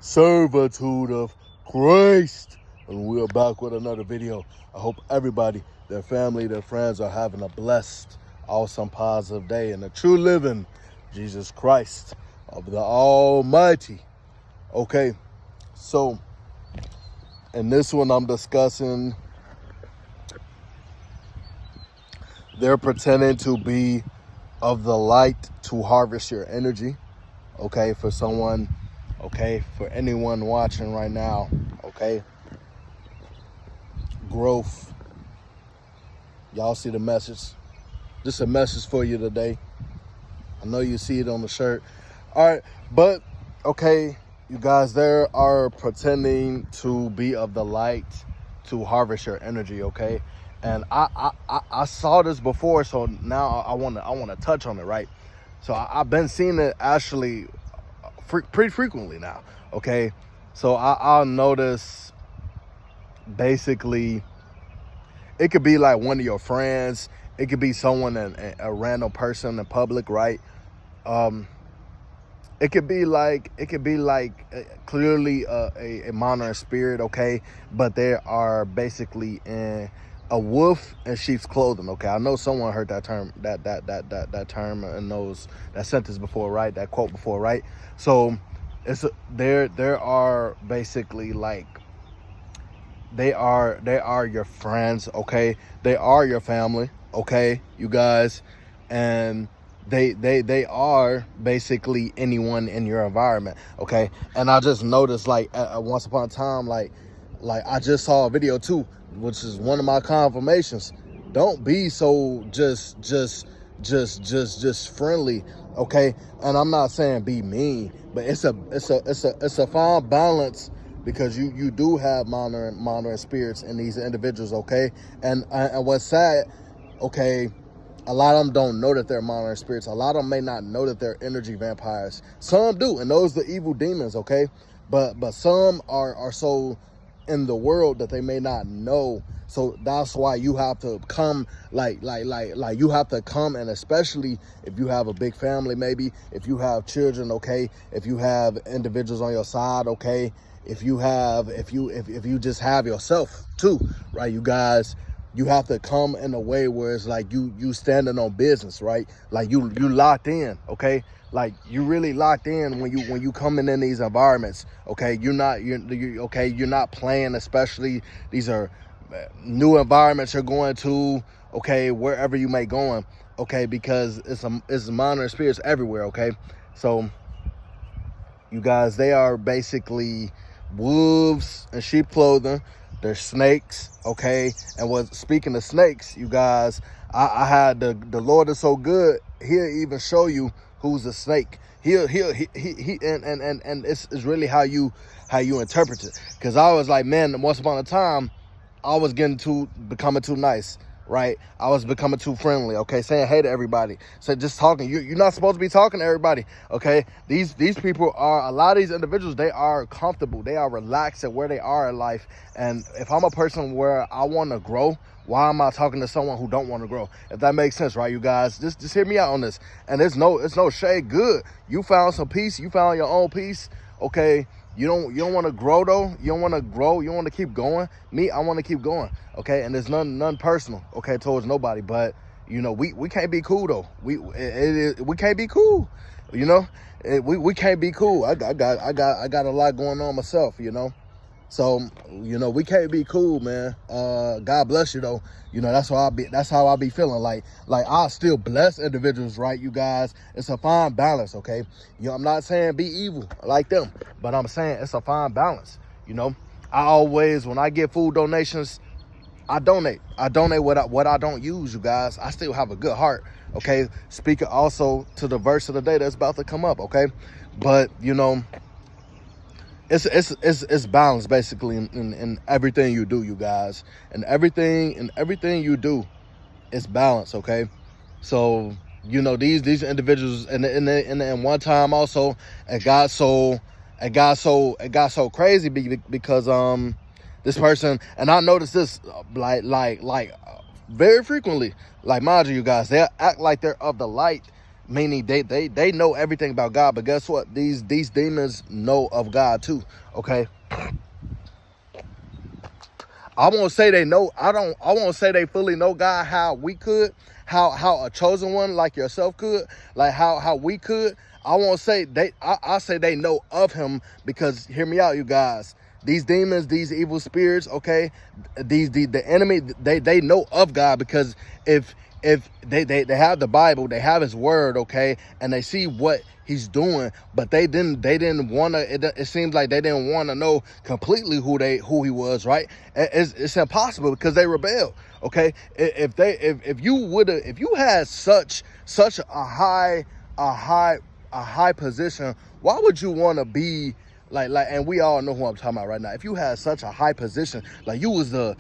servitude of Christ. And we are back with another video. I hope everybody, their family, their friends are having a blessed, awesome, positive day in the true living Jesus Christ of the Almighty. Okay, so in this one I'm discussing they're pretending to be of the light to harvest your energy. Okay, for someone, okay, for anyone watching right now, okay, growth. Y'all see the message? Just a message for you today. I know you see it on the shirt. All right, but okay, you guys, they are pretending to be of the light to harvest your energy, okay? And I saw this before, so now I want to touch on it, right? So I've been seeing it actually pretty frequently now, okay? So I'll notice basically it could be like one of your friends, it could be someone, a random person in public, right? It could be like clearly a monitoring spirit, okay? But they are basically in a wolf in sheep's clothing, okay? I know someone heard that term, that term and knows that sentence before, right? That quote before, right? So it's there are basically like they are your friends, okay? They are your family, okay, you guys, and they are basically anyone in your environment, okay? And I just noticed like once upon a time, like I just saw a video too, which is one of my confirmations. Don't be so just friendly, okay? And I'm not saying be mean, but it's a fine balance, because you do have monitoring spirits in these individuals, okay? And what's sad, okay, a lot of them don't know that they're monitoring spirits. A lot of them may not know that they're energy vampires. Some do, and those are the evil demons, okay? But some are so in the world that they may not know. So that's why you have to come like you have to come, and especially if you have a big family, maybe if you have children, okay, if you have individuals on your side, okay, if you just have yourself too, right, you guys, you have to come in a way where it's like you standing on business, right? Like you locked in, okay? Like you really locked in when you coming in these environments, okay? You're not playing, especially these are new environments you're going to, okay, wherever you may going, okay, because it's monitoring spirits everywhere, okay? So you guys, they are basically wolves in sheep clothing. They're snakes, okay? And speaking of snakes, you guys, I had the Lord is so good, he'll even show you who's a snake. He and it's really how you interpret it. Because I was like, man, once upon a time, I was becoming too nice, right? I was becoming too friendly, okay? Saying hey to everybody. So just talking. You're not supposed to be talking to everybody, okay? These people are, a lot of these individuals, they are comfortable. They are relaxed at where they are in life. And if I'm a person where I want to grow, why am I talking to someone who don't want to grow? If that makes sense, right, you guys? Just hear me out on this. And it's no shade. Good. You found some peace. You found your own peace, okay? You don't want to grow though. You don't want to grow. You want to keep going. Me, I want to keep going. Okay, and there's none personal, okay, towards nobody. But you know, we can't be cool though. We can't be cool. You know, we can't be cool. I got a lot going on myself. You know, so you know we can't be cool, man. God bless you though. You know, that's how I be feeling. Like I still bless individuals, right, you guys? It's a fine balance, okay? You know, I'm not saying be evil like them, but I'm saying it's a fine balance. You know, I always, when I get food donations, I donate what I don't use, you guys. I still have a good heart, okay? Speaking also to the verse of the day that's about to come up, okay? But you know, it's balanced basically in everything you do, you guys. And everything you do is balance, okay? So you know, these individuals, and one time also it got so crazy because this person, and I noticed this like very frequently, like mind you guys, they act like they're of the light, meaning they know everything about God. But guess what? These demons know of God too. Okay. I won't say they know. I won't say they fully know God how we could, how a chosen one like yourself could, like how we could. I won't say they. I say they know of him, because hear me out, you guys. These demons, these evil spirits, okay, the enemy, they know of God, because if they have the Bible, they have his word, okay, and they see what he's doing, but they didn't want to. It seems like they didn't want to know completely who he was, right? It's impossible, because they rebelled. Okay, if you had such a high position, why would you want to be like, and we all know who I'm talking about right now. If you had such a high position, like you was the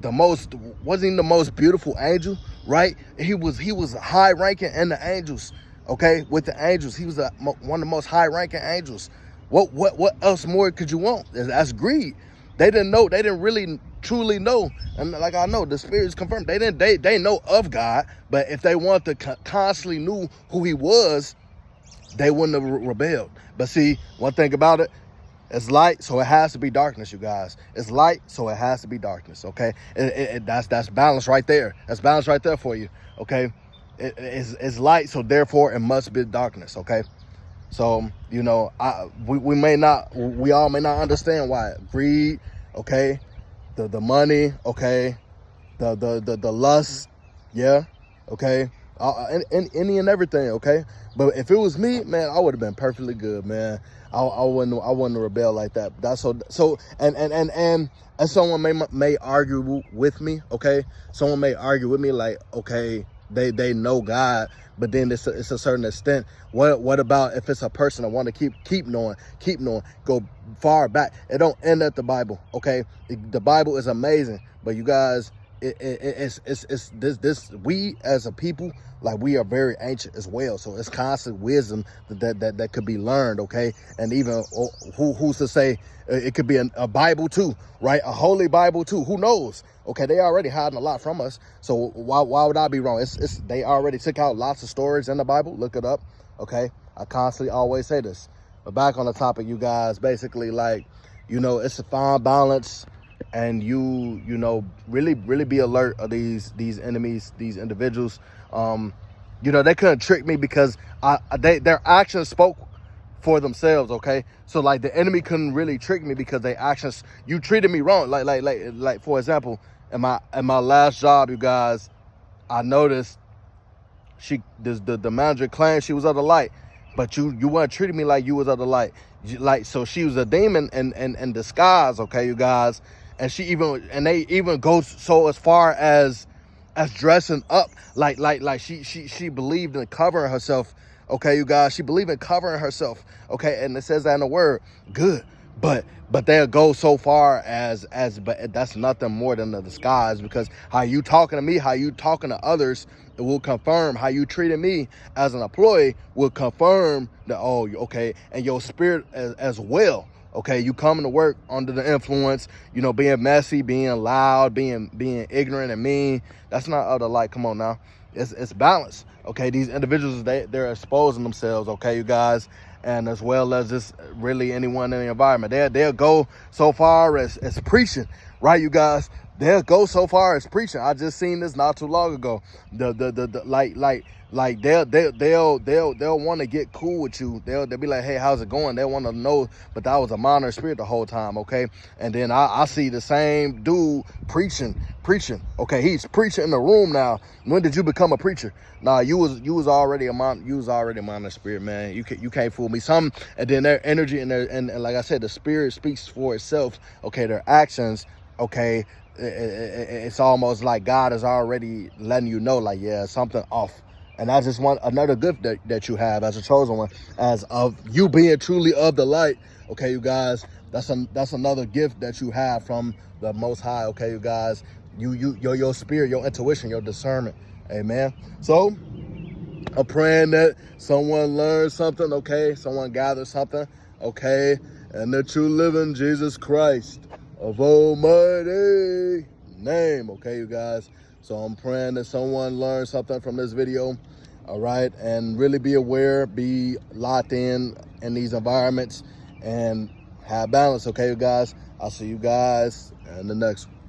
most, wasn't he the most beautiful angel, right? He was high ranking in the angels, okay? With the angels, he was one of the most high ranking angels. What else more could you want? That's greed. They didn't know. They didn't really truly know. And like I know, the spirits confirmed they know of God, but if they wanted to constantly knew who he was, they wouldn't have rebelled. But see, one thing about it, it's light, so it has to be darkness, you guys. It's light, so it has to be darkness, okay? That's balance right there. That's balance right there for you, okay? It's light, so therefore it must be darkness, okay? So, you know, we all may not understand why. Greed, okay? The money, okay? The lust, yeah, okay? Any and everything, okay? But if it was me, man, I would have been perfectly good, man. I wouldn't rebel like that. That's so and someone may argue with me, okay? Someone may argue with me like, okay, they know God, but then it's a certain extent. What about if it's a person that want to keep knowing, go far back? It don't end at the Bible, okay? The Bible is amazing, but you guys, it's this we as a people, like, we are very ancient as well, so it's constant wisdom that could be learned, okay? And even who's to say it could be a Bible too, right? A holy Bible too. Who knows? Okay, they already hiding a lot from us, so why would I be wrong? It's they already took out lots of stories in the Bible. Look it up, okay? I constantly always say this. But back on the topic, you guys, basically, like, you know, it's a fine balance. And you know, really be alert of these enemies, these individuals. You know, they couldn't trick me, because their actions spoke for themselves, okay? So like the enemy couldn't really trick me, because their actions, you treated me wrong. Like for example, in my last job, you guys, I noticed the manager claimed she was of the light, but you weren't treating me like you was of the light. Like, so she was a demon in disguise, okay, you guys. And they even go so as far as dressing up like she believed in covering herself, okay, you guys. She believed in covering herself, okay, and it says that in the word. Good, but they'll go so far as but that's nothing more than a disguise, because how you talking to me, how you talking to others, it will confirm. How you treated me as an employee will confirm that, oh, okay, and your spirit as well. Okay, you coming to work under the influence, you know, being messy, being loud, being ignorant and mean. That's not of the light. Come on now. It's balance. Okay, these individuals, they're exposing themselves, okay, you guys, and as well as just really anyone in the environment. They'll go so far as preaching, right, you guys? They'll go so far as preaching. I just seen this not too long ago. Like they'll want to get cool with you. They'll be like, hey, how's it going? They'll want to know, but that was a minor spirit the whole time, okay? And then I see the same dude preaching. Okay, he's preaching in the room now. When did you become a preacher? Nah, you was already a minor spirit, man. You can't fool me. And then their energy and like I said, the spirit speaks for itself. Okay, their actions, okay. It's almost like God is already letting you know, like, yeah, something off. And I just want another gift that you have as a chosen one, as of you being truly of the light. Okay, you guys, that's another gift that you have from the Most High. Okay, you guys, your spirit, your intuition, your discernment. Amen. So I'm praying that someone learns something. Okay, someone gathers something. Okay, and that you live in Jesus Christ of almighty name. Okay, you guys. So I'm praying that someone learns something from this video. All right, and really be aware, be locked in these environments, and have balance. Okay, you guys. I'll see you guys in the next one.